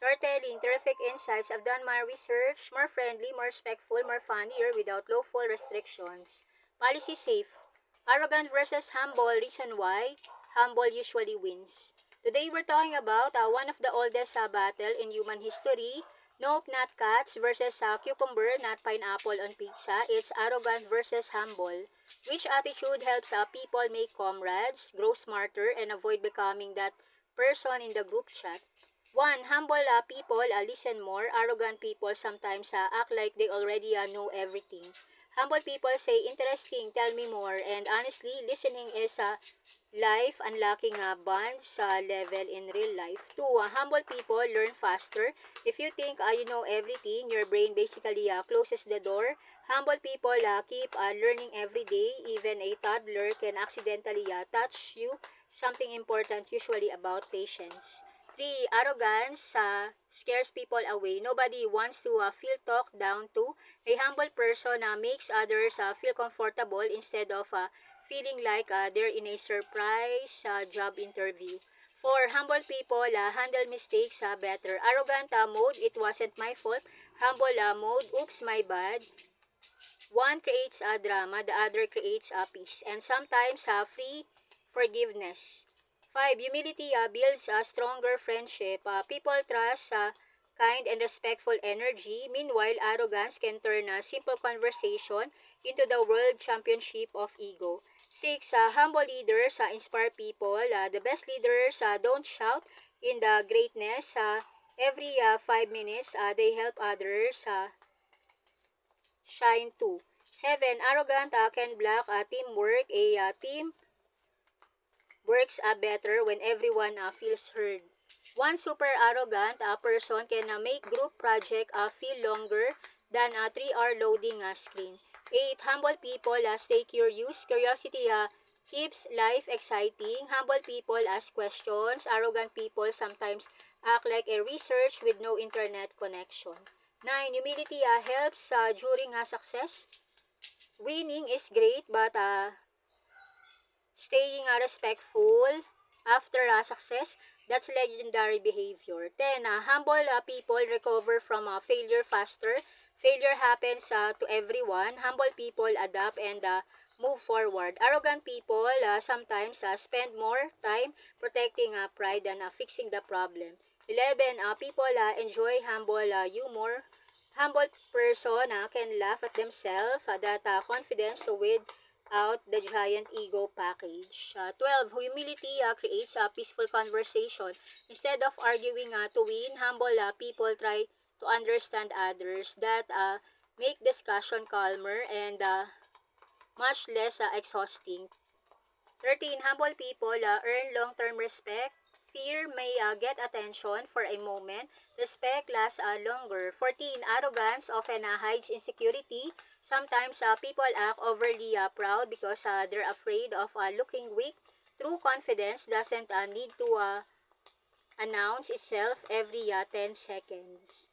Storytelling, terrific insights. I've done my research. More friendly, more respectful, more funnier without lawful restrictions. Policy safe. Arrogant versus humble. Reason why humble usually wins. Today we're talking about one of the oldest battle in human history. Nope, not cats versus cucumber, not pineapple on pizza. It's arrogant versus humble. Which attitude helps people make comrades, grow smarter, and avoid becoming that person in the group chat? One, humble people listen more. Arrogant people sometimes act like they already know everything. Humble people say, interesting, tell me more. And honestly, listening is life unlocking bonds level in real life. Two, humble people learn faster. If you think you know everything, your brain basically closes the door. Humble people keep learning every day. Even a toddler can accidentally touch you. Something important usually about patience. Three, arrogance scares people away. Nobody wants to feel talked down to. A humble person makes others feel comfortable instead of feeling like they're in a surprise job interview. For humble people, handle mistakes better. Arrogant mode, it wasn't my fault. Humble mode, oops, my bad. One creates a drama, the other creates a peace. And sometimes free forgiveness. Five, humility builds a stronger friendship. People trust kind and respectful energy. Meanwhile, arrogance can turn a simple conversation into the world championship of ego. Six, humble leaders inspire people. The best leaders don't shout in the greatness. Every 5 minutes, they help others shine too. Seven, arrogant can block teamwork. A team works better when everyone feels heard. One super arrogant person can make group project feel longer than a 3 hour loading screen. 8. Humble people stay curious. Curiosity keeps life exciting. Humble people ask questions. Arrogant people sometimes act like a research with no internet connection. 9. Humility helps during success. Winning is great, but staying respectful after success, that's legendary behavior. 10. Humble people recover from failure faster. Failure happens to everyone. Humble people adapt and move forward. Arrogant people sometimes spend more time protecting pride than fixing the problem. 11. People enjoy humble humor. Humble person can laugh at themselves. That confidence without the giant ego package. 12. Humility creates a peaceful conversation. Instead of arguing to win, humble people try to understand others. That make discussion calmer and much less exhausting. 13. Humble people earn long-term respect. Fear may get attention for a moment. Respect lasts longer. 14. Arrogance often hides insecurity. Sometimes people act overly proud because they're afraid of looking weak. True confidence doesn't need to announce itself every 10 seconds.